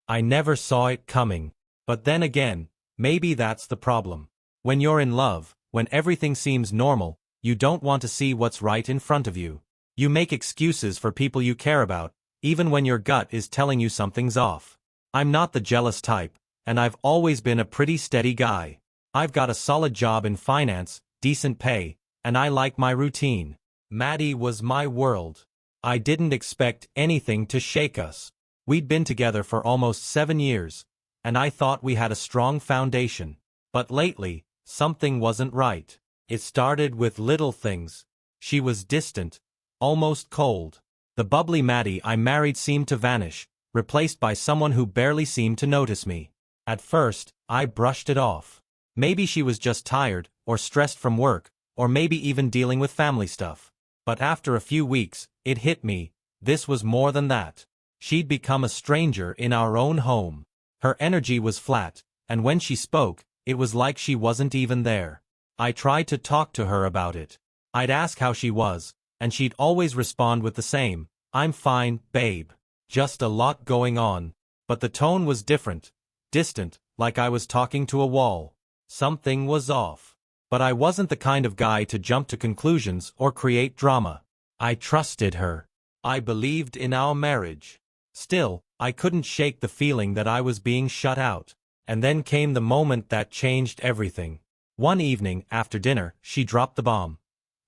I never saw it coming. But then again, maybe that's the problem. When you're in love, when everything seems normal, you don't want to see what's right in front of you. You make excuses for people you care about, even when your gut is telling you something's off. I'm not the jealous type, and I've always been a pretty steady guy. I've got a solid job in finance, decent pay, and I like my routine. Maddie was my world. I didn't expect anything to shake us. We'd been together for almost 7 years, and I thought we had a strong foundation. But lately, something wasn't right. It started with little things. She was distant, almost cold. The bubbly Maddie I married seemed to vanish, replaced by someone who barely seemed to notice me. At first, I brushed it off. Maybe she was just tired, or stressed from work, or maybe even dealing with family stuff. But after a few weeks, it hit me. This was more than that. She'd become a stranger in our own home. Her energy was flat, and when she spoke, it was like she wasn't even there. I tried to talk to her about it. I'd ask how she was, and she'd always respond with the same, "I'm fine, babe. Just a lot going on." But the tone was different. Distant, like I was talking to a wall. Something was off. But I wasn't the kind of guy to jump to conclusions or create drama. I trusted her. I believed in our marriage. Still, I couldn't shake the feeling that I was being shut out. And then came the moment that changed everything. One evening, after dinner, she dropped the bomb.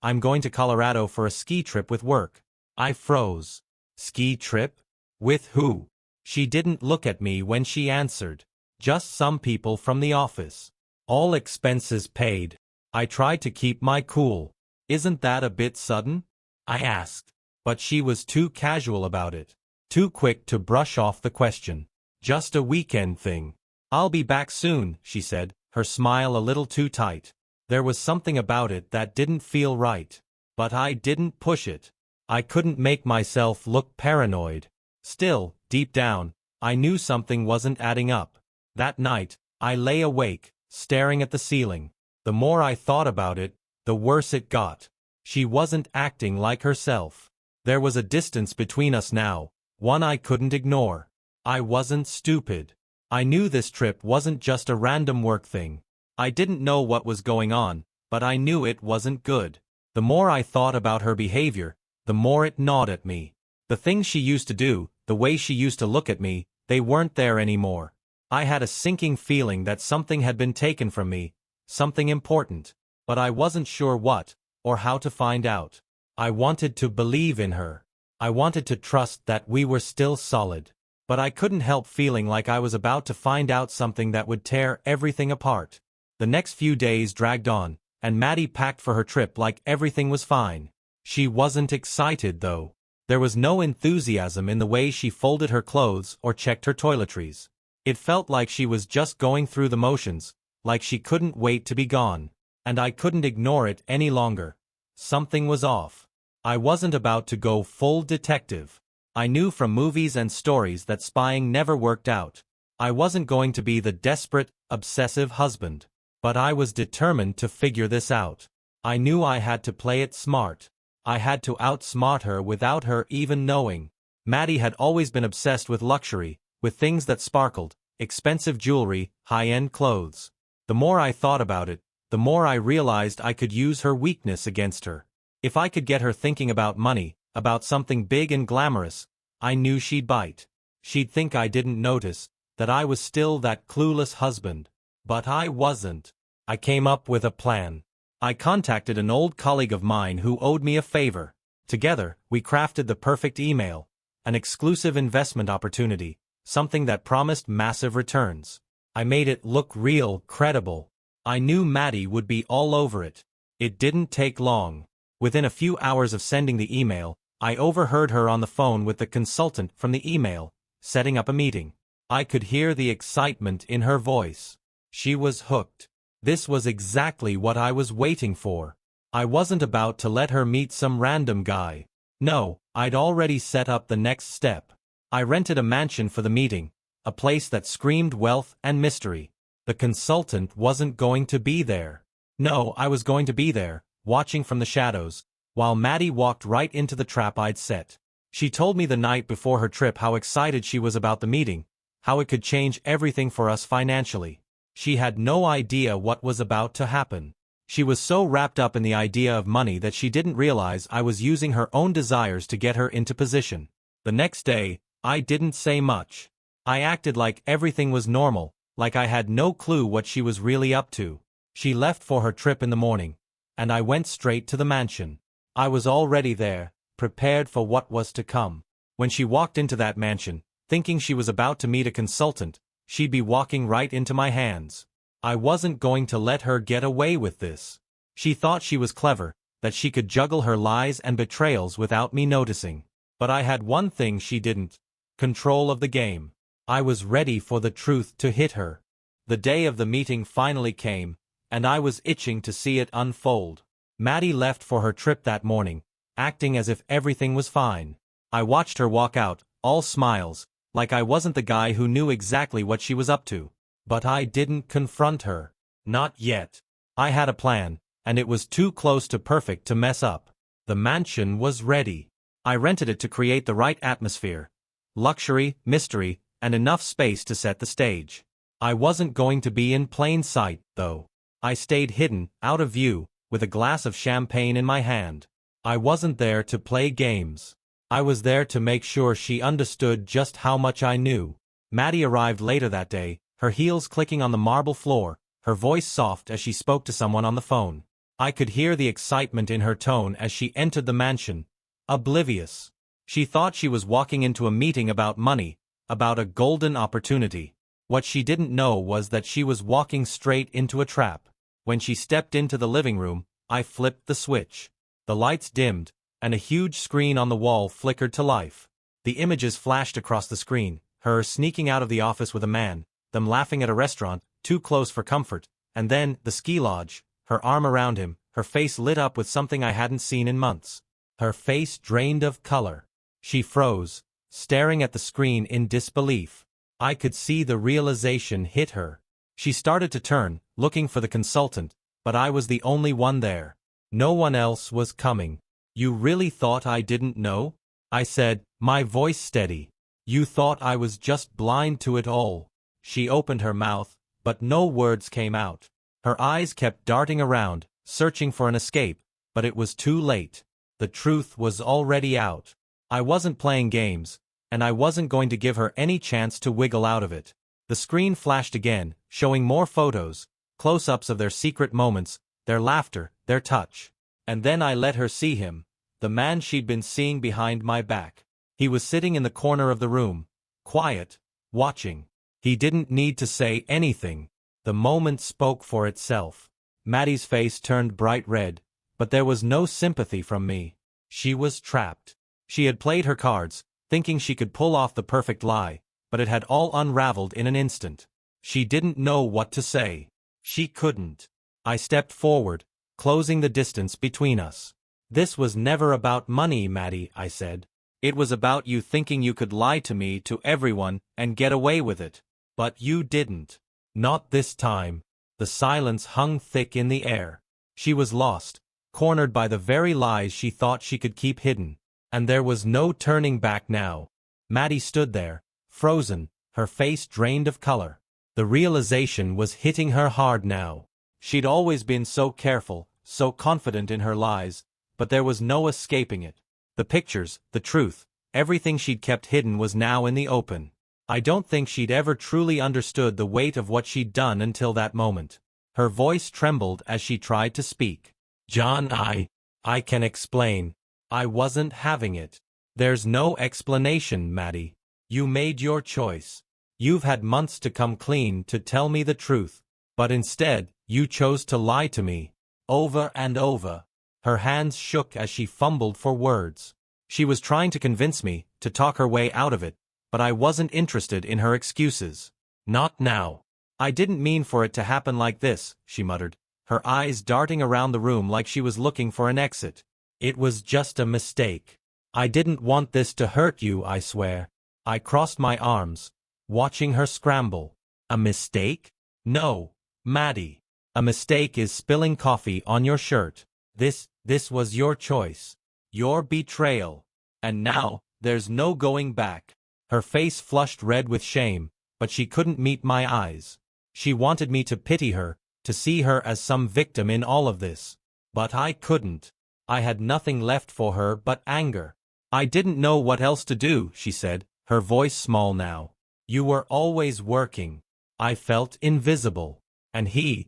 "I'm going to Colorado for a ski trip with work." I froze. Ski trip? With who? She didn't look at me when she answered. "Just some people from the office. All expenses paid." I tried to keep my cool. "Isn't that a bit sudden?" I asked. But she was too casual about it. Too quick to brush off the question. "Just a weekend thing. I'll be back soon," she said, her smile a little too tight. There was something about it that didn't feel right. But I didn't push it. I couldn't make myself look paranoid. Still, deep down, I knew something wasn't adding up. That night, I lay awake, staring at the ceiling. The more I thought about it, the worse it got. She wasn't acting like herself. There was a distance between us now, one I couldn't ignore. I wasn't stupid. I knew this trip wasn't just a random work thing. I didn't know what was going on, but I knew it wasn't good. The more I thought about her behavior, the more it gnawed at me. The things she used to do, the way she used to look at me, they weren't there anymore. I had a sinking feeling that something had been taken from me, something important, but I wasn't sure what, or how to find out. I wanted to believe in her. I wanted to trust that we were still solid. But I couldn't help feeling like I was about to find out something that would tear everything apart. The next few days dragged on, and Maddie packed for her trip like everything was fine. She wasn't excited though. There was no enthusiasm in the way she folded her clothes or checked her toiletries. It felt like she was just going through the motions, like she couldn't wait to be gone. And I couldn't ignore it any longer. Something was off. I wasn't about to go full detective. I knew from movies and stories that spying never worked out. I wasn't going to be the desperate, obsessive husband. But I was determined to figure this out. I knew I had to play it smart. I had to outsmart her without her even knowing. Maddie had always been obsessed with luxury, with things that sparkled, expensive jewelry, high-end clothes. The more I thought about it, the more I realized I could use her weakness against her. If I could get her thinking about money, about something big and glamorous, I knew she'd bite. She'd think I didn't notice, that I was still that clueless husband. But I wasn't. I came up with a plan. I contacted an old colleague of mine who owed me a favor. Together, we crafted the perfect email. An exclusive investment opportunity, something that promised massive returns. I made it look real, credible. I knew Maddie would be all over it. It didn't take long. Within a few hours of sending the email, I overheard her on the phone with the consultant from the email, setting up a meeting. I could hear the excitement in her voice. She was hooked. This was exactly what I was waiting for. I wasn't about to let her meet some random guy. No, I'd already set up the next step. I rented a mansion for the meeting, a place that screamed wealth and mystery. The consultant wasn't going to be there. No, I was going to be there, watching from the shadows, while Maddie walked right into the trap I'd set. She told me the night before her trip how excited she was about the meeting, how it could change everything for us financially. She had no idea what was about to happen. She was so wrapped up in the idea of money that she didn't realize I was using her own desires to get her into position. The next day, I didn't say much. I acted like everything was normal, like I had no clue what she was really up to. She left for her trip in the morning, and I went straight to the mansion. I was already there, prepared for what was to come. When she walked into that mansion, thinking she was about to meet a consultant, she'd be walking right into my hands. I wasn't going to let her get away with this. She thought she was clever, that she could juggle her lies and betrayals without me noticing. But I had one thing she didn't: control of the game. I was ready for the truth to hit her. The day of the meeting finally came, and I was itching to see it unfold. Maddie left for her trip that morning, acting as if everything was fine. I watched her walk out, all smiles, like I wasn't the guy who knew exactly what she was up to. But I didn't confront her. Not yet. I had a plan, and it was too close to perfect to mess up. The mansion was ready. I rented it to create the right atmosphere. Luxury, mystery, and enough space to set the stage. I wasn't going to be in plain sight, though. I stayed hidden, out of view, with a glass of champagne in my hand. I wasn't there to play games. I was there to make sure she understood just how much I knew. Maddie arrived later that day, her heels clicking on the marble floor, her voice soft as she spoke to someone on the phone. I could hear the excitement in her tone as she entered the mansion, oblivious. She thought she was walking into a meeting about money, about a golden opportunity. What she didn't know was that she was walking straight into a trap. When she stepped into the living room, I flipped the switch. The lights dimmed, and a huge screen on the wall flickered to life. The images flashed across the screen, her sneaking out of the office with a man, them laughing at a restaurant, too close for comfort, and then the ski lodge, her arm around him, her face lit up with something I hadn't seen in months. Her face drained of color. She froze, staring at the screen in disbelief. I could see the realization hit her. She started to turn, looking for the consultant, but I was the only one there. No one else was coming. "You really thought I didn't know?" I said, my voice steady. "You thought I was just blind to it all?" She opened her mouth, but no words came out. Her eyes kept darting around, searching for an escape, but it was too late. The truth was already out. I wasn't playing games, and I wasn't going to give her any chance to wiggle out of it. The screen flashed again, showing more photos, close-ups of their secret moments, their laughter, their touch. And then I let her see him, the man she'd been seeing behind my back. He was sitting in the corner of the room, quiet, watching. He didn't need to say anything. The moment spoke for itself. Maddie's face turned bright red, but there was no sympathy from me. She was trapped. She had played her cards, thinking she could pull off the perfect lie, but it had all unraveled in an instant. She didn't know what to say. She couldn't. I stepped forward, closing the distance between us. "This was never about money, Maddie," I said. "It was about you thinking you could lie to me, to everyone, and get away with it. But you didn't. Not this time." The silence hung thick in the air. She was lost, cornered by the very lies she thought she could keep hidden. And there was no turning back now. Maddie stood there, frozen, her face drained of color. The realization was hitting her hard now. She'd always been so careful, so confident in her lies, but there was no escaping it. The pictures, the truth, everything she'd kept hidden was now in the open. I don't think she'd ever truly understood the weight of what she'd done until that moment. Her voice trembled as she tried to speak. "John, I can explain. I wasn't having it." "There's no explanation, Maddie. You made your choice. You've had months to come clean, to tell me the truth. But instead, you chose to lie to me. Over and over." Her hands shook as she fumbled for words. She was trying to convince me, to talk her way out of it, but I wasn't interested in her excuses. "Not now. I didn't mean for it to happen like this," she muttered, her eyes darting around the room like she was looking for an exit. "It was just a mistake. I didn't want this to hurt you, I swear." I crossed my arms, watching her scramble. "A mistake? No, Maddie. A mistake is spilling coffee on your shirt. This was your choice. Your betrayal. And now, there's no going back." Her face flushed red with shame, but she couldn't meet my eyes. She wanted me to pity her, to see her as some victim in all of this. But I couldn't. I had nothing left for her but anger. I didn't know what else to do, she said, her voice small now. You were always working. I felt invisible. And he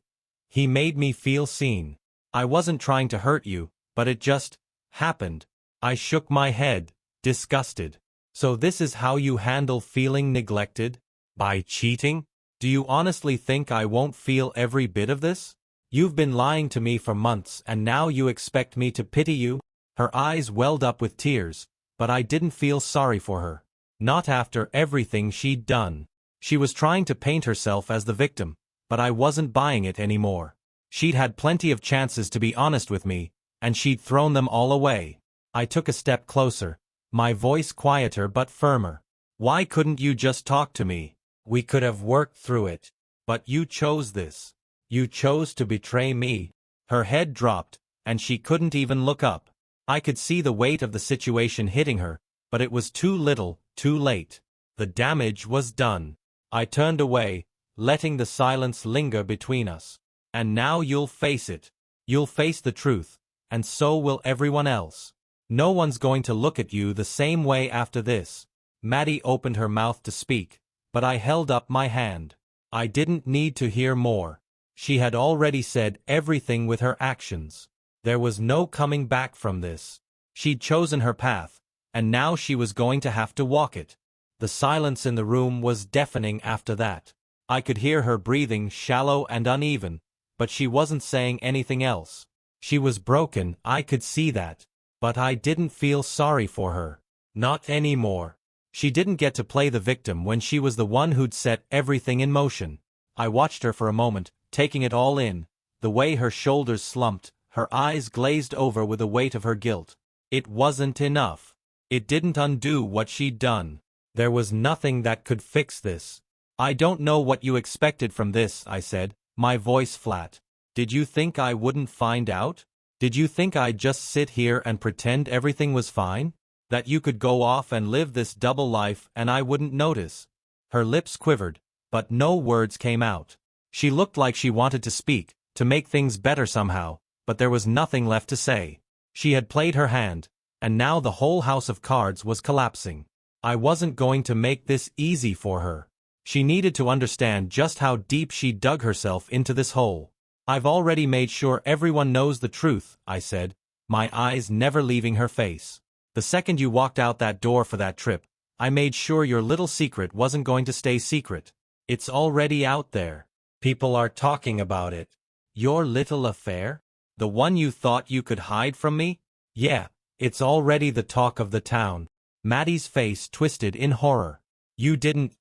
made me feel seen. I wasn't trying to hurt you, but it just happened. I shook my head, disgusted. So this is how you handle feeling neglected? By cheating? Do you honestly think I won't feel every bit of this? You've been lying to me for months and now you expect me to pity you? Her eyes welled up with tears, but I didn't feel sorry for her. Not after everything she'd done. She was trying to paint herself as the victim, but I wasn't buying it anymore. She'd had plenty of chances to be honest with me, and she'd thrown them all away. I took a step closer, my voice quieter but firmer. Why couldn't you just talk to me? We could have worked through it. But you chose this. You chose to betray me. Her head dropped, and she couldn't even look up. I could see the weight of the situation hitting her, but it was too little, too late. The damage was done. I turned away, letting the silence linger between us. And now you'll face it. You'll face the truth, and so will everyone else. No one's going to look at you the same way after this. Maddie opened her mouth to speak, but I held up my hand. I didn't need to hear more. She had already said everything with her actions. There was no coming back from this. She'd chosen her path, and now she was going to have to walk it. The silence in the room was deafening after that. I could hear her breathing shallow and uneven, but she wasn't saying anything else. She was broken, I could see that. But I didn't feel sorry for her. Not anymore. She didn't get to play the victim when she was the one who'd set everything in motion. I watched her for a moment, taking it all in, the way her shoulders slumped, her eyes glazed over with the weight of her guilt. It wasn't enough. It didn't undo what she'd done. There was nothing that could fix this. I don't know what you expected from this, I said, my voice flat. Did you think I wouldn't find out? Did you think I'd just sit here and pretend everything was fine? That you could go off and live this double life and I wouldn't notice? Her lips quivered, but no words came out. She looked like she wanted to speak, to make things better somehow, but there was nothing left to say. She had played her hand, and now the whole house of cards was collapsing. I wasn't going to make this easy for her. She needed to understand just how deep she dug herself into this hole. I've already made sure everyone knows the truth, I said, my eyes never leaving her face. The second you walked out that door for that trip, I made sure your little secret wasn't going to stay secret. It's already out there. People are talking about it. Your little affair? The one you thought you could hide from me? Yeah, it's already the talk of the town. Maddie's face twisted in horror. You didn't...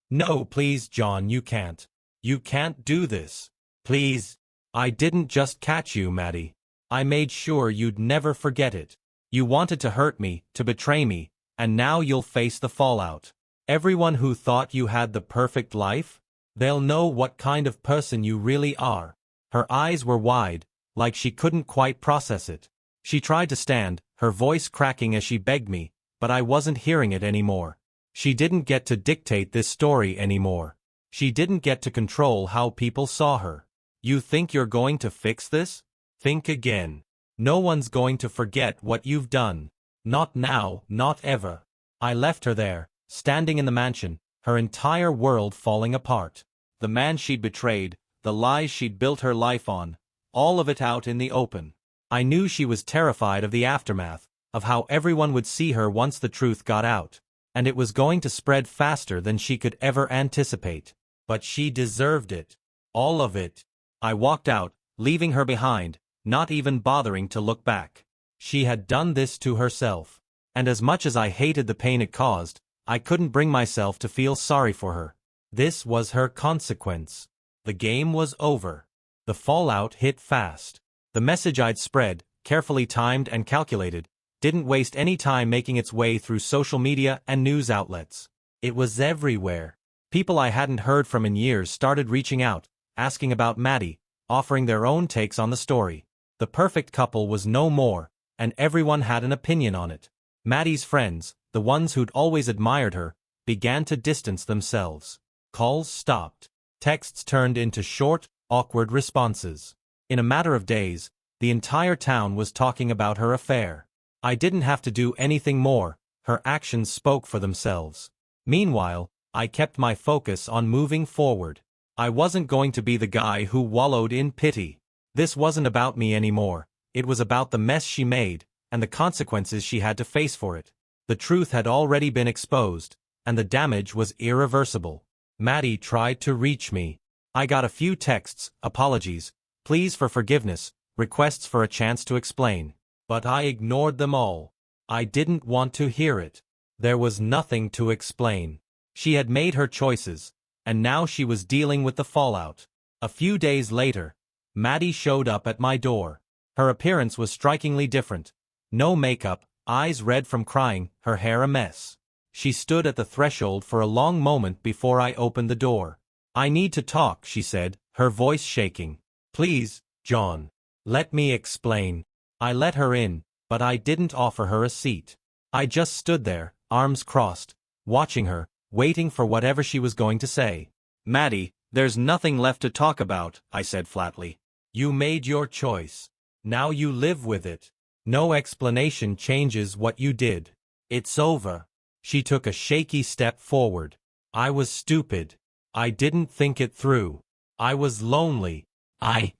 No, please, John, you can't. You can't do this. Please. I didn't just catch you, Maddie. I made sure you'd never forget it. You wanted to hurt me, to betray me, and now you'll face the fallout. Everyone who thought you had the perfect life? They'll know what kind of person you really are. Her eyes were wide, like she couldn't quite process it. She tried to stand, her voice cracking as she begged me, but I wasn't hearing it anymore. She didn't get to dictate this story anymore. She didn't get to control how people saw her. You think you're going to fix this? Think again. No one's going to forget what you've done. Not now, not ever. I left her there, standing in the mansion, her entire world falling apart. The man she'd betrayed, the lies she'd built her life on, all of it out in the open. I knew she was terrified of the aftermath, of how everyone would see her once the truth got out. And it was going to spread faster than she could ever anticipate. But she deserved it. All of it. I walked out, leaving her behind, not even bothering to look back. She had done this to herself. And as much as I hated the pain it caused, I couldn't bring myself to feel sorry for her. This was her consequence. The game was over. The fallout hit fast. The message I'd spread, carefully timed and calculated, didn't waste any time making its way through social media and news outlets. It was everywhere. People I hadn't heard from in years started reaching out, asking about Maddie, offering their own takes on the story. The perfect couple was no more, and everyone had an opinion on it. Maddie's friends, the ones who'd always admired her, began to distance themselves. Calls stopped. Texts turned into short, awkward responses. In a matter of days, the entire town was talking about her affair. I didn't have to do anything more, her actions spoke for themselves. Meanwhile, I kept my focus on moving forward. I wasn't going to be the guy who wallowed in pity. This wasn't about me anymore, it was about the mess she made, and the consequences she had to face for it. The truth had already been exposed, and the damage was irreversible. Maddie tried to reach me. I got a few texts, apologies, pleas for forgiveness, requests for a chance to explain. But I ignored them all. I didn't want to hear it. There was nothing to explain. She had made her choices, and now she was dealing with the fallout. A few days later, Maddie showed up at my door. Her appearance was strikingly different. No makeup, eyes red from crying, her hair a mess. She stood at the threshold for a long moment before I opened the door. "I need to talk," she said, her voice shaking. "Please, John. Let me explain." I let her in, but I didn't offer her a seat. I just stood there, arms crossed, watching her, waiting for whatever she was going to say. "Maddie, there's nothing left to talk about," I said flatly. "You made your choice. Now you live with it. No explanation changes what you did. It's over." She took a shaky step forward. "I was stupid. I didn't think it through. I was lonely. I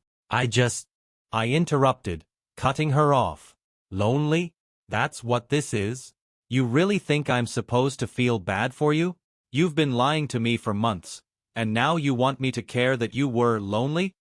interrupted, cutting her off. "Lonely? That's what this is? You really think I'm supposed to feel bad for you? You've been lying to me for months, and now you want me to care that you were lonely?"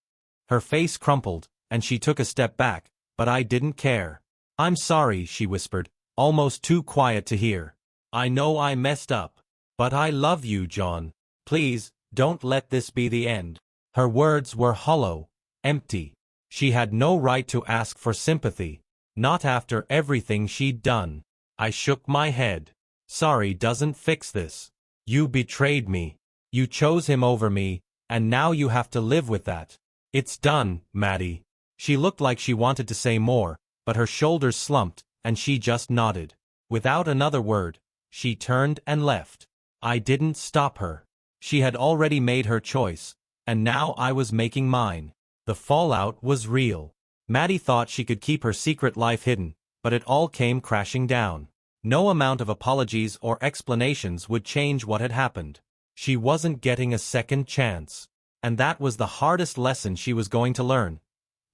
Her face crumpled, and she took a step back, but I didn't care. "I'm sorry," she whispered, almost too quiet to hear. "I know I messed up. But I love you, John. Please, don't let this be the end." Her words were hollow, empty. She had no right to ask for sympathy, not after everything she'd done. I shook my head. "Sorry doesn't fix this. You betrayed me. You chose him over me, and now you have to live with that. It's done, Maddie." She looked like she wanted to say more, but her shoulders slumped, and she just nodded. Without another word, she turned and left. I didn't stop her. She had already made her choice, and now I was making mine. The fallout was real. Maddie thought she could keep her secret life hidden, but it all came crashing down. No amount of apologies or explanations would change what had happened. She wasn't getting a second chance. And that was the hardest lesson she was going to learn.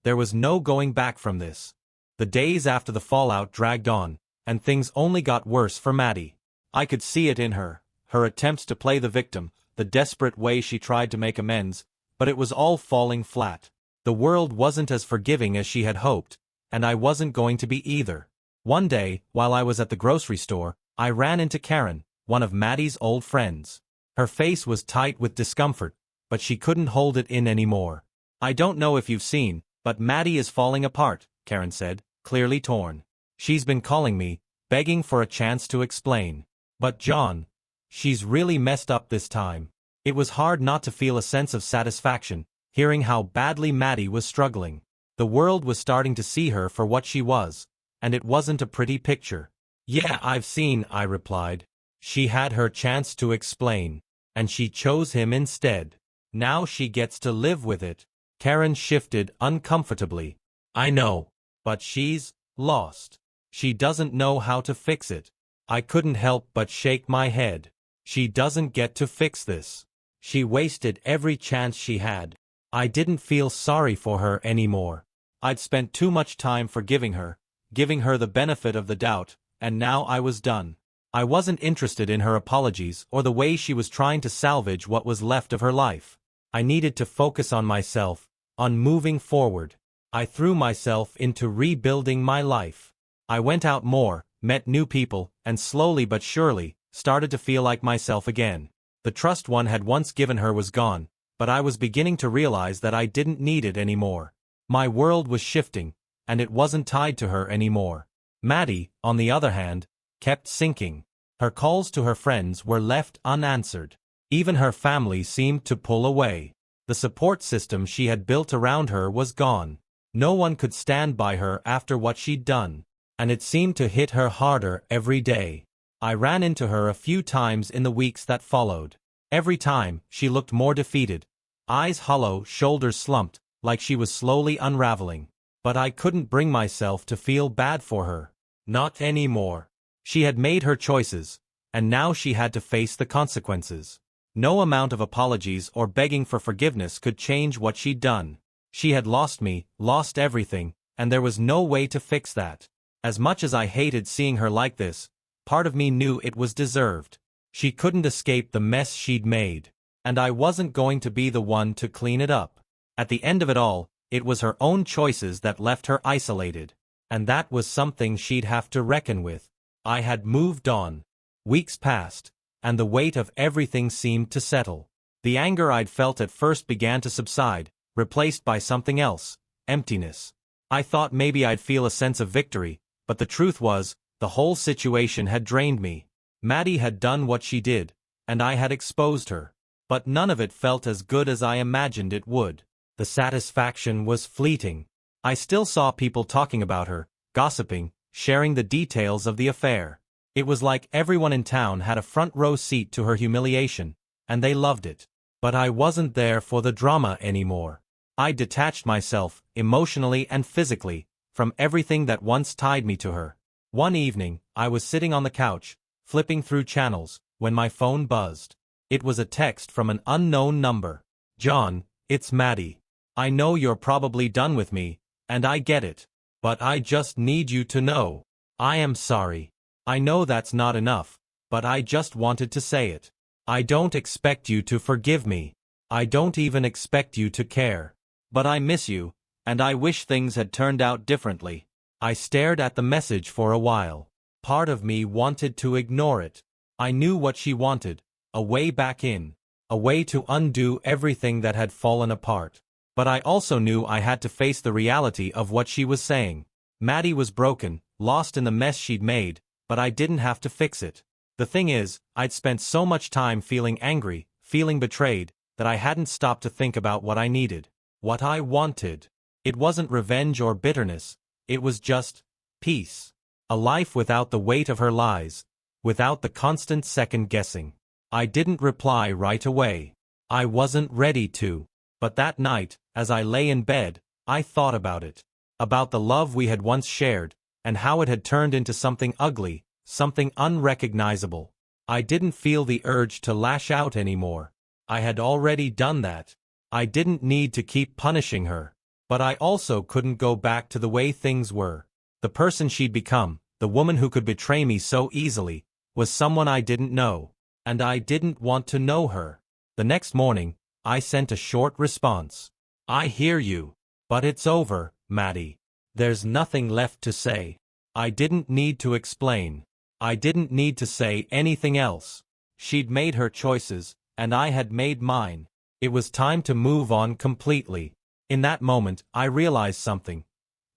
There was no going back from this. The days after the fallout dragged on, and things only got worse for Maddie. I could see it in her, her attempts to play the victim, the desperate way she tried to make amends, but it was all falling flat. The world wasn't as forgiving as she had hoped, and I wasn't going to be either. One day, while I was at the grocery store, I ran into Karen, one of Maddie's old friends. Her face was tight with discomfort, but she couldn't hold it in anymore. "I don't know if you've seen, but Maddie is falling apart," Karen said, clearly torn. "She's been calling me, begging for a chance to explain. But John, she's really messed up this time." It was hard not to feel a sense of satisfaction, hearing how badly Maddie was struggling. The world was starting to see her for what she was, and it wasn't a pretty picture. "Yeah, I've seen," I replied. "She had her chance to explain, and she chose him instead. Now she gets to live with it." Karen shifted uncomfortably. "I know, but she's lost. She doesn't know how to fix it." I couldn't help but shake my head. "She doesn't get to fix this. She wasted every chance she had." I didn't feel sorry for her anymore. I'd spent too much time forgiving her, giving her the benefit of the doubt, and now I was done. I wasn't interested in her apologies or the way she was trying to salvage what was left of her life. I needed to focus on myself, on moving forward. I threw myself into rebuilding my life. I went out more, met new people, and slowly but surely, started to feel like myself again. The trust one had once given her was gone, but I was beginning to realize that I didn't need it anymore. My world was shifting, and it wasn't tied to her anymore. Maddie, on the other hand, kept sinking. Her calls to her friends were left unanswered. Even her family seemed to pull away. The support system she had built around her was gone. No one could stand by her after what she'd done, and it seemed to hit her harder every day. I ran into her a few times in the weeks that followed. Every time, she looked more defeated. Eyes hollow, shoulders slumped, like she was slowly unraveling. But I couldn't bring myself to feel bad for her. Not anymore. She had made her choices, and now she had to face the consequences. No amount of apologies or begging for forgiveness could change what she'd done. She had lost me, lost everything, and there was no way to fix that. As much as I hated seeing her like this, part of me knew it was deserved. She couldn't escape the mess she'd made, and I wasn't going to be the one to clean it up. At the end of it all, it was her own choices that left her isolated, and that was something she'd have to reckon with. I had moved on. Weeks passed, and the weight of everything seemed to settle. The anger I'd felt at first began to subside, replaced by something else, emptiness. I thought maybe I'd feel a sense of victory, but the truth was, the whole situation had drained me. Maddie had done what she did, and I had exposed her. But none of it felt as good as I imagined it would. The satisfaction was fleeting. I still saw people talking about her, gossiping, sharing the details of the affair. It was like everyone in town had a front row seat to her humiliation, and they loved it. But I wasn't there for the drama anymore. I detached myself, emotionally and physically, from everything that once tied me to her. One evening, I was sitting on the couch, flipping through channels, when my phone buzzed. It was a text from an unknown number. "John, it's Maddie. I know you're probably done with me, and I get it. But I just need you to know. I am sorry. I know that's not enough, but I just wanted to say it. I don't expect you to forgive me. I don't even expect you to care. But I miss you, and I wish things had turned out differently." I stared at the message for a while. Part of me wanted to ignore it. I knew what she wanted, a way back in, a way to undo everything that had fallen apart. But I also knew I had to face the reality of what she was saying. Maddie was broken, lost in the mess she'd made, but I didn't have to fix it. The thing is, I'd spent so much time feeling angry, feeling betrayed, that I hadn't stopped to think about what I needed, what I wanted. It wasn't revenge or bitterness, it was just peace. A life without the weight of her lies, without the constant second-guessing. I didn't reply right away. I wasn't ready to. But that night, as I lay in bed, I thought about it. About the love we had once shared, and how it had turned into something ugly, something unrecognizable. I didn't feel the urge to lash out anymore. I had already done that. I didn't need to keep punishing her. But I also couldn't go back to the way things were. The person she'd become, the woman who could betray me so easily, was someone I didn't know. And I didn't want to know her. The next morning, I sent a short response. "I hear you. But it's over, Maddie. There's nothing left to say." I didn't need to explain. I didn't need to say anything else. She'd made her choices, and I had made mine. It was time to move on completely. In that moment, I realized something.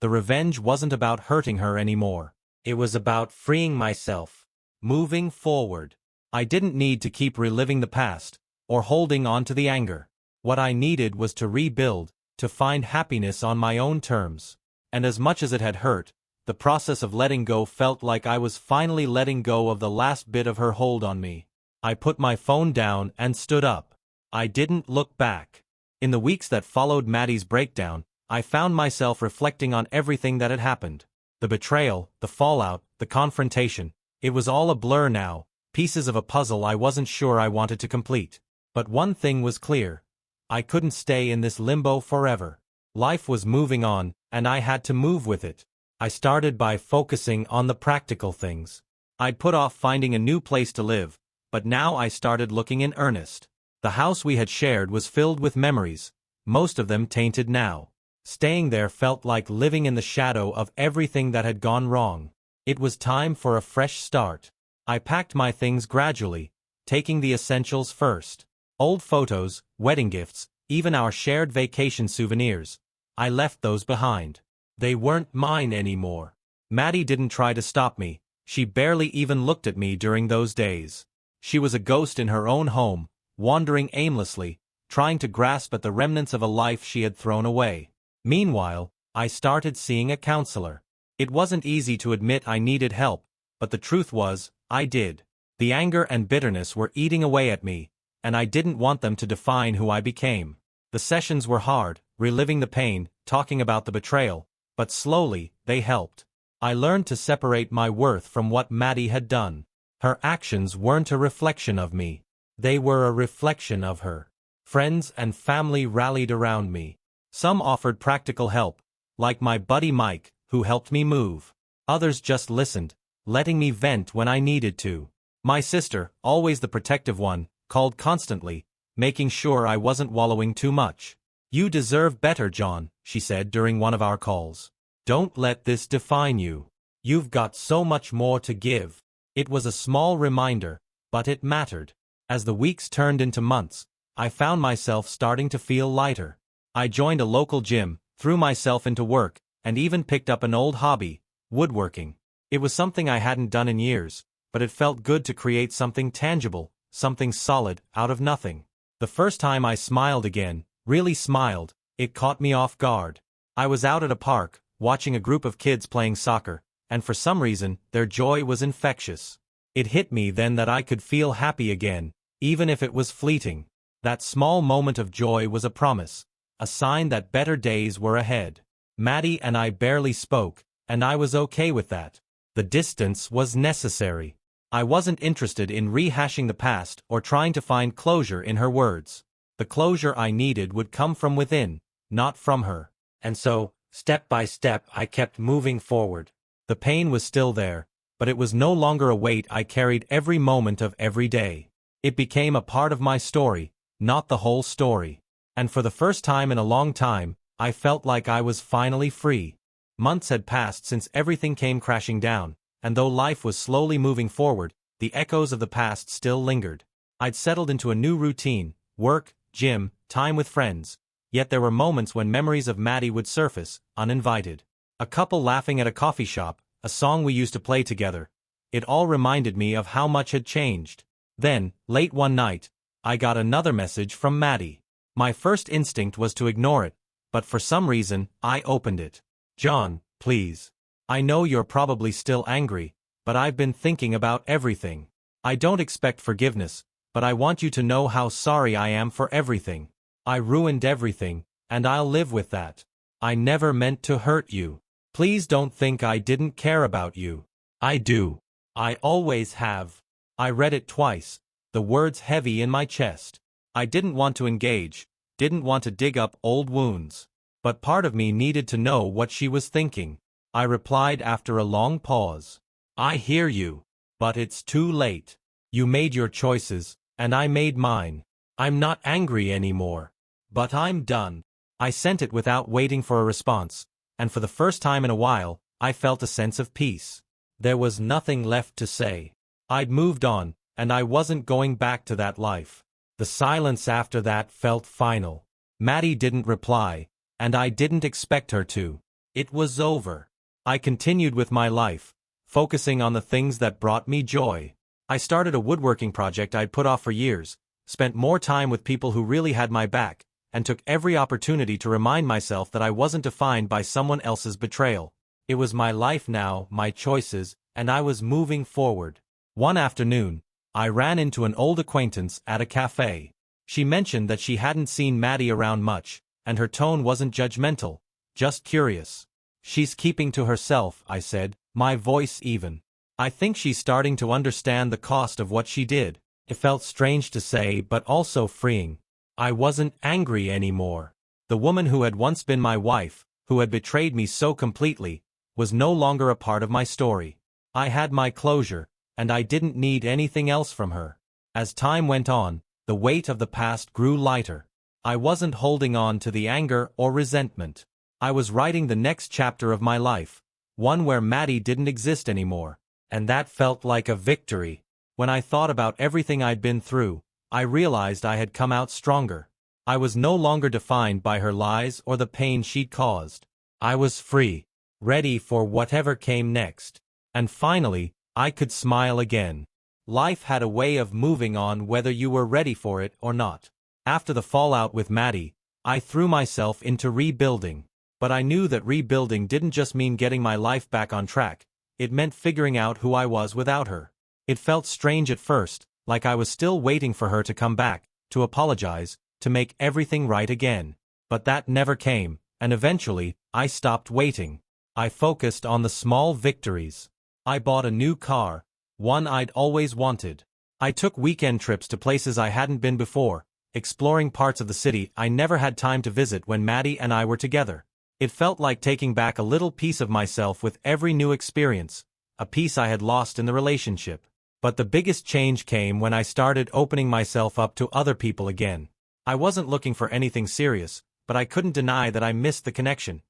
The revenge wasn't about hurting her anymore. It was about freeing myself, moving forward. I didn't need to keep reliving the past, or holding on to the anger. What I needed was to rebuild, to find happiness on my own terms. And as much as it had hurt, the process of letting go felt like I was finally letting go of the last bit of her hold on me. I put my phone down and stood up. I didn't look back. In the weeks that followed Maddie's breakdown, I found myself reflecting on everything that had happened. The betrayal, the fallout, the confrontation. It was all a blur now, pieces of a puzzle I wasn't sure I wanted to complete. But one thing was clear. I couldn't stay in this limbo forever. Life was moving on, and I had to move with it. I started by focusing on the practical things. I'd put off finding a new place to live, but now I started looking in earnest. The house we had shared was filled with memories, most of them tainted now. Staying there felt like living in the shadow of everything that had gone wrong. It was time for a fresh start. I packed my things gradually, taking the essentials first. Old photos, wedding gifts, even our shared vacation souvenirs. I left those behind. They weren't mine anymore. Maddie didn't try to stop me. She barely even looked at me during those days. She was a ghost in her own home, wandering aimlessly, trying to grasp at the remnants of a life she had thrown away. Meanwhile, I started seeing a counselor. It wasn't easy to admit I needed help, but the truth was, I did. The anger and bitterness were eating away at me, and I didn't want them to define who I became. The sessions were hard, reliving the pain, talking about the betrayal, but slowly, they helped. I learned to separate my worth from what Maddie had done. Her actions weren't a reflection of me. They were a reflection of her. Friends and family rallied around me. Some offered practical help, like my buddy Mike, who helped me move. Others just listened, letting me vent when I needed to. My sister, always the protective one, called constantly, making sure I wasn't wallowing too much. "You deserve better, John," she said during one of our calls. "Don't let this define you. You've got so much more to give." It was a small reminder, but it mattered. As the weeks turned into months, I found myself starting to feel lighter. I joined a local gym, threw myself into work, and even picked up an old hobby, woodworking. It was something I hadn't done in years, but it felt good to create something tangible, something solid, out of nothing. The first time I smiled again, really smiled, it caught me off guard. I was out at a park, watching a group of kids playing soccer, and for some reason, their joy was infectious. It hit me then that I could feel happy again, even if it was fleeting. That small moment of joy was a promise, a sign that better days were ahead. Maddie and I barely spoke, and I was okay with that. The distance was necessary. I wasn't interested in rehashing the past or trying to find closure in her words. The closure I needed would come from within, not from her. And so, step by step, I kept moving forward. The pain was still there, but it was no longer a weight I carried every moment of every day. It became a part of my story, not the whole story. And for the first time in a long time, I felt like I was finally free. Months had passed since everything came crashing down, and though life was slowly moving forward, the echoes of the past still lingered. I'd settled into a new routine, work, gym, time with friends, yet there were moments when memories of Maddie would surface, uninvited. A couple laughing at a coffee shop, a song we used to play together. It all reminded me of how much had changed. Then, late one night, I got another message from Maddie. My first instinct was to ignore it, but for some reason, I opened it. "John, please. I know you're probably still angry, but I've been thinking about everything. I don't expect forgiveness, but I want you to know how sorry I am for everything. I ruined everything, and I'll live with that. I never meant to hurt you. Please don't think I didn't care about you. I do. I always have." I read it twice, the words heavy in my chest. I didn't want to engage, didn't want to dig up old wounds. But part of me needed to know what she was thinking. I replied after a long pause. "I hear you. But it's too late. You made your choices, and I made mine. I'm not angry anymore. But I'm done." I sent it without waiting for a response, and for the first time in a while, I felt a sense of peace. There was nothing left to say. I'd moved on, and I wasn't going back to that life. The silence after that felt final. Maddie didn't reply, and I didn't expect her to. It was over. I continued with my life, focusing on the things that brought me joy. I started a woodworking project I'd put off for years, spent more time with people who really had my back, and took every opportunity to remind myself that I wasn't defined by someone else's betrayal. It was my life now, my choices, and I was moving forward. One afternoon, I ran into an old acquaintance at a cafe. She mentioned that she hadn't seen Maddie around much, and her tone wasn't judgmental, just curious. "She's keeping to herself," I said, my voice even. "I think she's starting to understand the cost of what she did." It felt strange to say, but also freeing. I wasn't angry anymore. The woman who had once been my wife, who had betrayed me so completely, was no longer a part of my story. I had my closure, and I didn't need anything else from her. As time went on, the weight of the past grew lighter. I wasn't holding on to the anger or resentment. I was writing the next chapter of my life, one where Maddie didn't exist anymore, and that felt like a victory. When I thought about everything I'd been through, I realized I had come out stronger. I was no longer defined by her lies or the pain she'd caused. I was free, ready for whatever came next. And finally, I could smile again. Life had a way of moving on whether you were ready for it or not. After the fallout with Maddie, I threw myself into rebuilding. But I knew that rebuilding didn't just mean getting my life back on track. It meant figuring out who I was without her. It felt strange at first, like I was still waiting for her to come back, to apologize, to make everything right again. But that never came, and eventually, I stopped waiting. I focused on the small victories. I bought a new car, one I'd always wanted. I took weekend trips to places I hadn't been before, exploring parts of the city I never had time to visit when Maddie and I were together. It felt like taking back a little piece of myself with every new experience, a piece I had lost in the relationship. But the biggest change came when I started opening myself up to other people again. I wasn't looking for anything serious, but I couldn't deny that I missed the connection.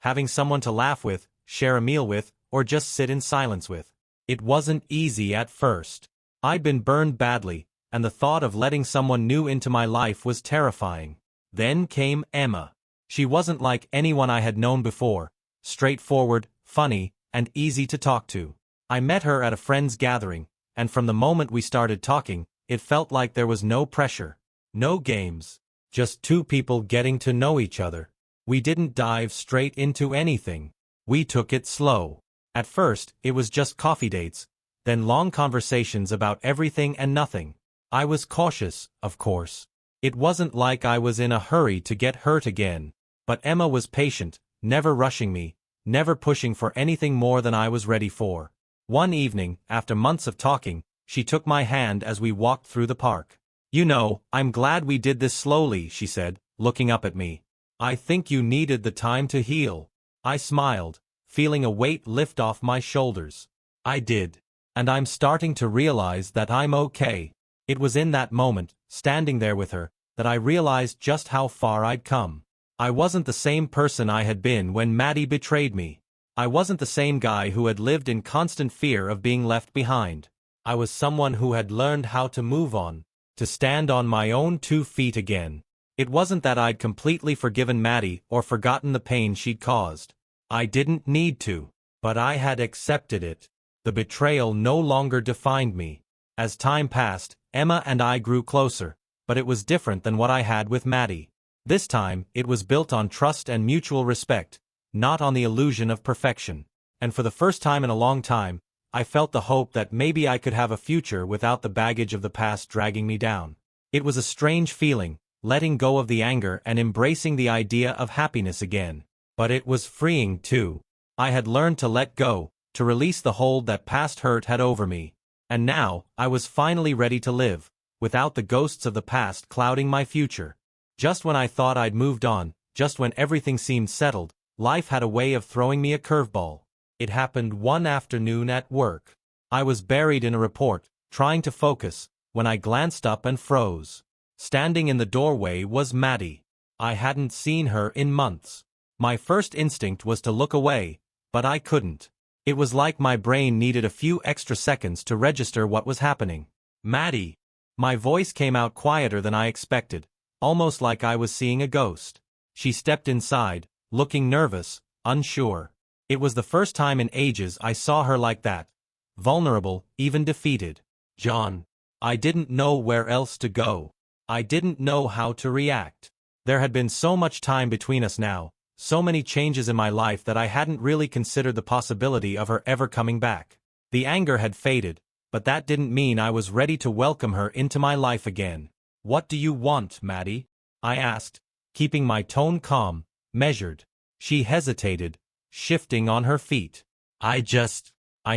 Having someone to laugh with, share a meal with, or just sit in silence with. It wasn't easy at first. I'd been burned badly, and the thought of letting someone new into my life was terrifying. Then came Emma. She wasn't like anyone I had known before, straightforward, funny, and easy to talk to. I met her at a friend's gathering, and from the moment we started talking, it felt like there was no pressure. No games. Just two people getting to know each other. We didn't dive straight into anything. We took it slow. At first, it was just coffee dates, then long conversations about everything and nothing. I was cautious, of course. It wasn't like I was in a hurry to get hurt again. But Emma was patient, never rushing me, never pushing for anything more than I was ready for. One evening, after months of talking, she took my hand as we walked through the park. "You know, I'm glad we did this slowly," she said, looking up at me. "I think you needed the time to heal." I smiled, feeling a weight lift off my shoulders. I did. And I'm starting to realize that I'm okay. It was in that moment, standing there with her, that I realized just how far I'd come. I wasn't the same person I had been when Maddie betrayed me. I wasn't the same guy who had lived in constant fear of being left behind. I was someone who had learned how to move on, to stand on my own 2 feet again. It wasn't that I'd completely forgiven Maddie or forgotten the pain she'd caused. I didn't need to, but I had accepted it. The betrayal no longer defined me. As time passed, Emma and I grew closer, but it was different than what I had with Maddie. This time, it was built on trust and mutual respect, not on the illusion of perfection. And for the first time in a long time, I felt the hope that maybe I could have a future without the baggage of the past dragging me down. It was a strange feeling, letting go of the anger and embracing the idea of happiness again. But it was freeing too. I had learned to let go, to release the hold that past hurt had over me. And now, I was finally ready to live, without the ghosts of the past clouding my future. Just when I thought I'd moved on, just when everything seemed settled, life had a way of throwing me a curveball. It happened one afternoon at work. I was buried in a report, trying to focus, when I glanced up and froze. Standing in the doorway was Maddie. I hadn't seen her in months. My first instinct was to look away, but I couldn't. It was like my brain needed a few extra seconds to register what was happening. "Maddie." My voice came out quieter than I expected, almost like I was seeing a ghost. She stepped inside, looking nervous, unsure. It was the first time in ages I saw her like that. Vulnerable, even defeated. "John." I didn't know where else to go. I didn't know how to react. There had been so much time between us now, so many changes in my life that I hadn't really considered the possibility of her ever coming back. The anger had faded, but that didn't mean I was ready to welcome her into my life again. "What do you want, Maddie?" I asked, keeping my tone calm, measured. She hesitated, shifting on her feet. I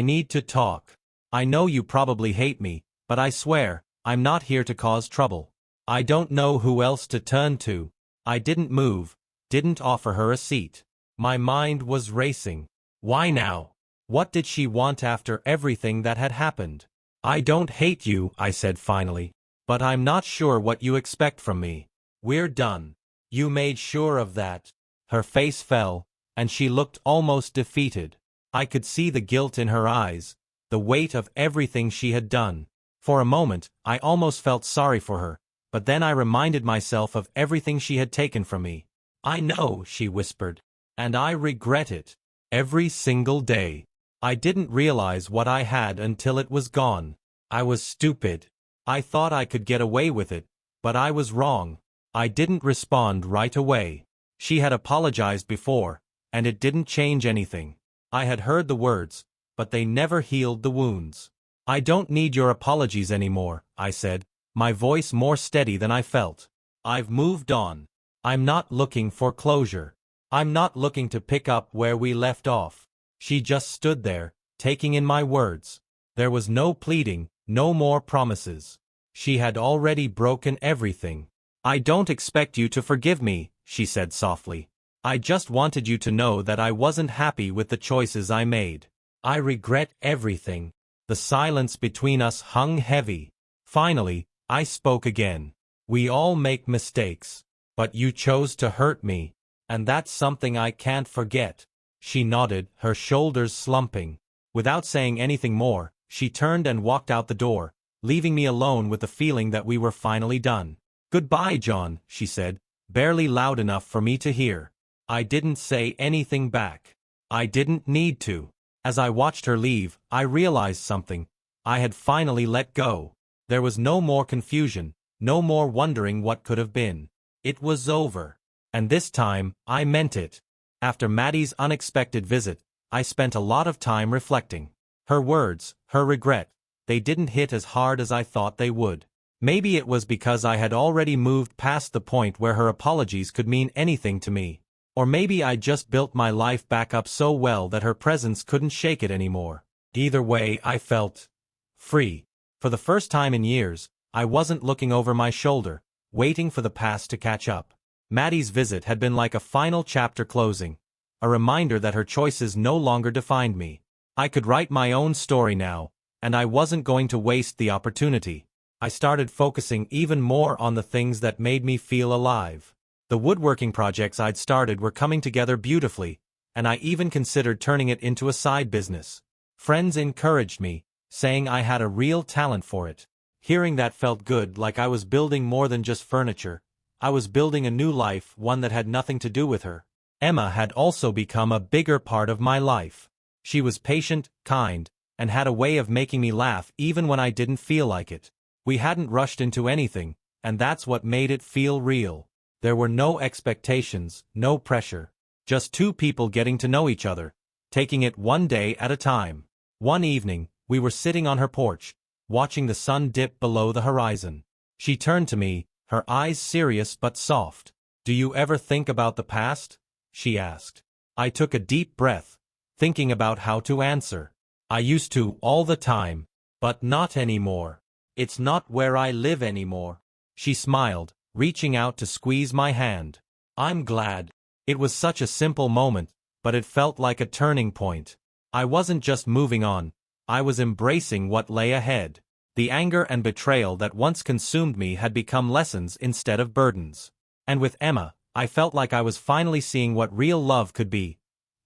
need to talk. I know you probably hate me, but I swear, I'm not here to cause trouble. I don't know who else to turn to." I didn't move, didn't offer her a seat. My mind was racing. Why now? What did she want after everything that had happened? "I don't hate you," I said finally, "but I'm not sure what you expect from me. We're done." "You made sure of that." Her face fell, and she looked almost defeated. I could see the guilt in her eyes, the weight of everything she had done. For a moment, I almost felt sorry for her, but then I reminded myself of everything she had taken from me. "I know," she whispered, "and I regret it. Every single day. I didn't realize what I had until it was gone. I was stupid. I thought I could get away with it, but I was wrong." I didn't respond right away. She had apologized before, and it didn't change anything. I had heard the words, but they never healed the wounds. "I don't need your apologies anymore," I said, my voice more steady than I felt. I've moved on. I'm not looking for closure. I'm not looking to pick up where we left off. She just stood there, taking in my words. There was no pleading, no more promises. She had already broken everything. I don't expect you to forgive me, she said softly. I just wanted you to know that I wasn't happy with the choices I made. I regret everything. The silence between us hung heavy. Finally, I spoke again. We all make mistakes. But you chose to hurt me. And that's something I can't forget. She nodded, her shoulders slumping. Without saying anything more, she turned and walked out the door, leaving me alone with the feeling that we were finally done. Goodbye, John, she said, barely loud enough for me to hear. I didn't say anything back. I didn't need to. As I watched her leave, I realized something. I had finally let go. There was no more confusion, no more wondering what could have been. It was over. And this time, I meant it. After Maddie's unexpected visit, I spent a lot of time reflecting. Her words, her regret, they didn't hit as hard as I thought they would. Maybe it was because I had already moved past the point where her apologies could mean anything to me. Or maybe I just built my life back up so well that her presence couldn't shake it anymore. Either way, I felt free. For the first time in years, I wasn't looking over my shoulder, waiting for the past to catch up. Maddie's visit had been like a final chapter closing, a reminder that her choices no longer defined me. I could write my own story now, and I wasn't going to waste the opportunity. I started focusing even more on the things that made me feel alive. The woodworking projects I'd started were coming together beautifully, and I even considered turning it into a side business. Friends encouraged me, saying I had a real talent for it. Hearing that felt good, like I was building more than just furniture. I was building a new life, one that had nothing to do with her. Emma had also become a bigger part of my life. She was patient, kind, and had a way of making me laugh even when I didn't feel like it. We hadn't rushed into anything, and that's what made it feel real. There were no expectations, no pressure. Just two people getting to know each other, taking it one day at a time. One evening, we were sitting on her porch, watching the sun dip below the horizon. She turned to me, her eyes serious but soft. "Do you ever think about the past?" she asked. I took a deep breath, thinking about how to answer. "I used to all the time, but not anymore. It's not where I live anymore." She smiled, reaching out to squeeze my hand. "I'm glad." It was such a simple moment, but it felt like a turning point. I wasn't just moving on, I was embracing what lay ahead. The anger and betrayal that once consumed me had become lessons instead of burdens. And with Emma, I felt like I was finally seeing what real love could be.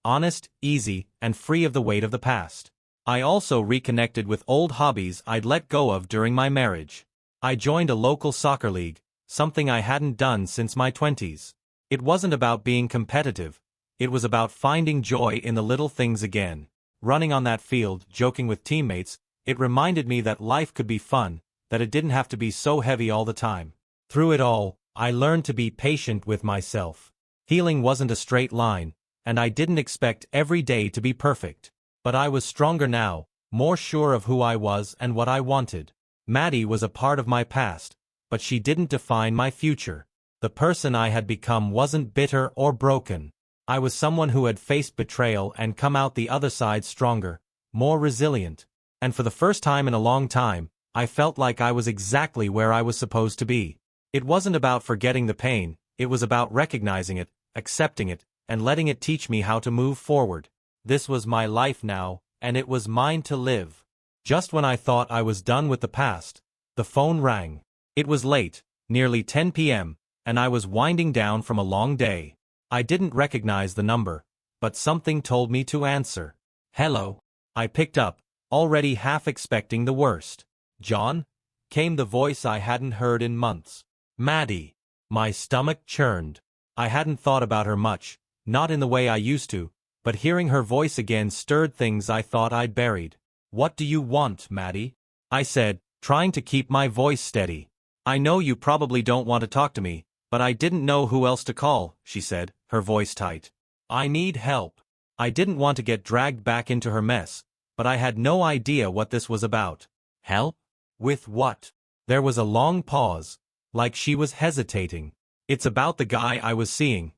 Honest, easy, and free of the weight of the past. I also reconnected with old hobbies I'd let go of during my marriage. I joined a local soccer league, something I hadn't done since my 20s. It wasn't about being competitive. It was about finding joy in the little things again. Running on that field, joking with teammates, it reminded me that life could be fun, that it didn't have to be so heavy all the time. Through it all, I learned to be patient with myself. Healing wasn't a straight line, and I didn't expect every day to be perfect. But I was stronger now, more sure of who I was and what I wanted. Maddie was a part of my past, but she didn't define my future. The person I had become wasn't bitter or broken. I was someone who had faced betrayal and come out the other side stronger, more resilient. And for the first time in a long time, I felt like I was exactly where I was supposed to be. It wasn't about forgetting the pain, it was about recognizing it, accepting it, and letting it teach me how to move forward. This was my life now, and it was mine to live. Just when I thought I was done with the past, the phone rang. It was late, nearly 10 p.m., and I was winding down from a long day. I didn't recognize the number, but something told me to answer. "Hello." I picked up, already half expecting the worst. "John?" came the voice I hadn't heard in months. "Maddie." My stomach churned. I hadn't thought about her much, not in the way I used to, but hearing her voice again stirred things I thought I'd buried. "What do you want, Maddie?" I said, trying to keep my voice steady. "I know you probably don't want to talk to me, but I didn't know who else to call," she said, her voice tight. "I need help." I didn't want to get dragged back into her mess, but I had no idea what this was about. "Help? With what?" There was a long pause, like she was hesitating. It's about the guy I was seeing.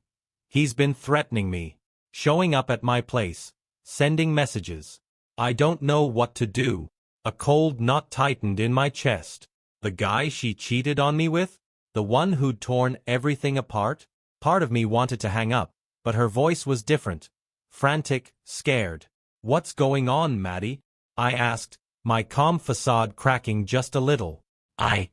He's been threatening me, showing up at my place, sending messages. I don't know what to do. A cold knot tightened in my chest. The guy she cheated on me with? The one who'd torn everything apart? Part of me wanted to hang up, but her voice was different. Frantic, scared. What's going on, Maddie? I asked, my calm facade cracking just a little. I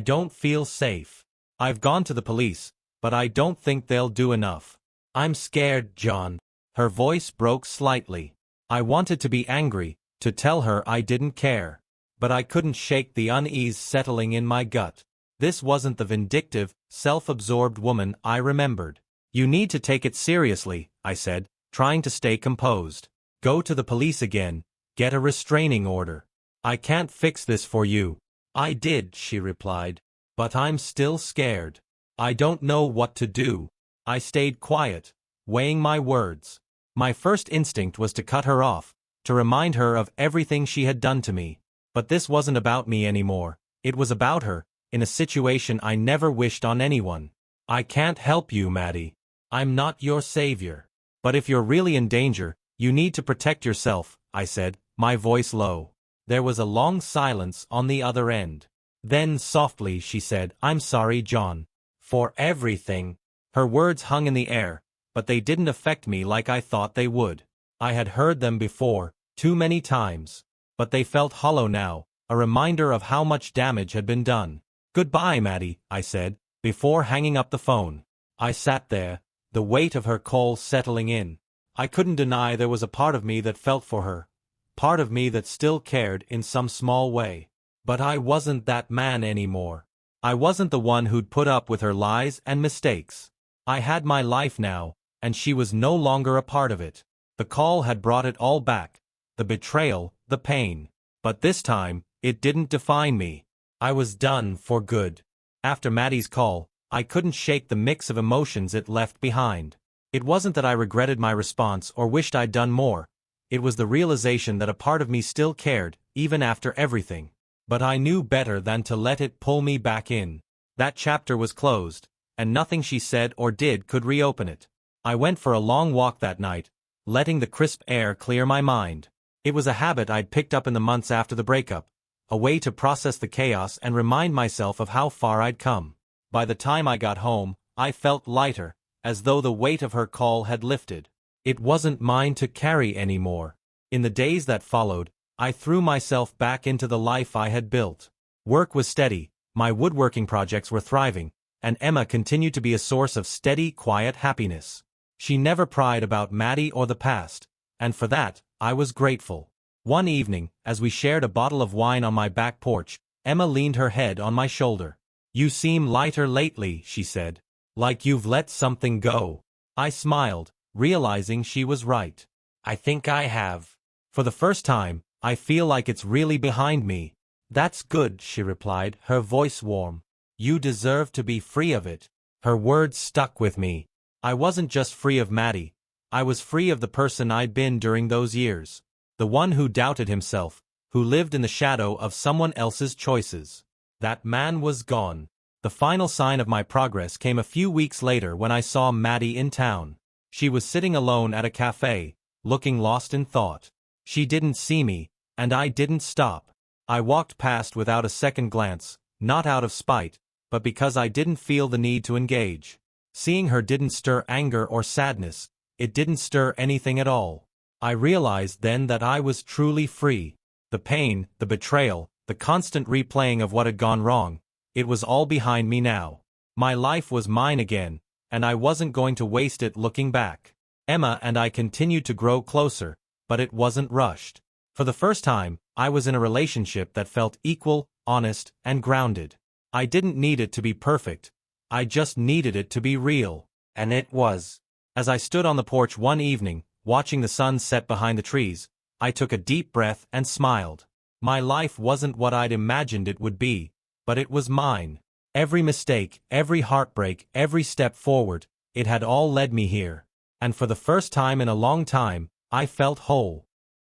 don't feel safe. I've gone to the police, but I don't think they'll do enough. I'm scared, John. Her voice broke slightly. I wanted to be angry, to tell her I didn't care. But I couldn't shake the unease settling in my gut. This wasn't the vindictive, self-absorbed woman I remembered. You need to take it seriously, I said, trying to stay composed. Go to the police again. Get a restraining order. I can't fix this for you. I did, she replied. But I'm still scared. I don't know what to do. I stayed quiet, weighing my words. My first instinct was to cut her off, to remind her of everything she had done to me. But this wasn't about me anymore. It was about her, in a situation I never wished on anyone. I can't help you, Maddie. I'm not your savior. But if you're really in danger, you need to protect yourself, I said, my voice low. There was a long silence on the other end. Then softly she said, I'm sorry, John. For everything. Her words hung in the air, but they didn't affect me like I thought they would. I had heard them before, too many times. But they felt hollow now, a reminder of how much damage had been done. Goodbye, Maddie, I said, before hanging up the phone. I sat there, the weight of her call settling in. I couldn't deny there was a part of me that felt for her. Part of me that still cared in some small way. But I wasn't that man anymore. I wasn't the one who'd put up with her lies and mistakes. I had my life now, and she was no longer a part of it. The call had brought it all back. The betrayal, the pain. But this time, it didn't define me. I was done for good. After Maddie's call, I couldn't shake the mix of emotions it left behind. It wasn't that I regretted my response or wished I'd done more. It was the realization that a part of me still cared, even after everything. But I knew better than to let it pull me back in. That chapter was closed, and nothing she said or did could reopen it. I went for a long walk that night, letting the crisp air clear my mind. It was a habit I'd picked up in the months after the breakup, a way to process the chaos and remind myself of how far I'd come. By the time I got home, I felt lighter, as though the weight of her call had lifted. It wasn't mine to carry anymore. In the days that followed, I threw myself back into the life I had built. Work was steady, my woodworking projects were thriving, and Emma continued to be a source of steady, quiet happiness. She never pried about Maddie or the past, and for that, I was grateful. One evening, as we shared a bottle of wine on my back porch, Emma leaned her head on my shoulder. You seem lighter lately, she said. Like you've let something go. I smiled, realizing she was right. I think I have. For the first time, I feel like it's really behind me. That's good, she replied, her voice warm. You deserve to be free of it. Her words stuck with me. I wasn't just free of Maddie. I was free of the person I'd been during those years. The one who doubted himself, who lived in the shadow of someone else's choices. That man was gone. The final sign of my progress came a few weeks later when I saw Maddie in town. She was sitting alone at a cafe, looking lost in thought. She didn't see me, and I didn't stop. I walked past without a second glance, not out of spite, but because I didn't feel the need to engage. Seeing her didn't stir anger or sadness, it didn't stir anything at all. I realized then that I was truly free. The pain, the betrayal, the constant replaying of what had gone wrong, it was all behind me now. My life was mine again, and I wasn't going to waste it looking back. Emma and I continued to grow closer, but it wasn't rushed. For the first time, I was in a relationship that felt equal, honest, and grounded. I didn't need it to be perfect. I just needed it to be real. And it was. As I stood on the porch one evening, watching the sun set behind the trees, I took a deep breath and smiled. My life wasn't what I'd imagined it would be, but it was mine. Every mistake, every heartbreak, every step forward, it had all led me here. And for the first time in a long time, I felt whole.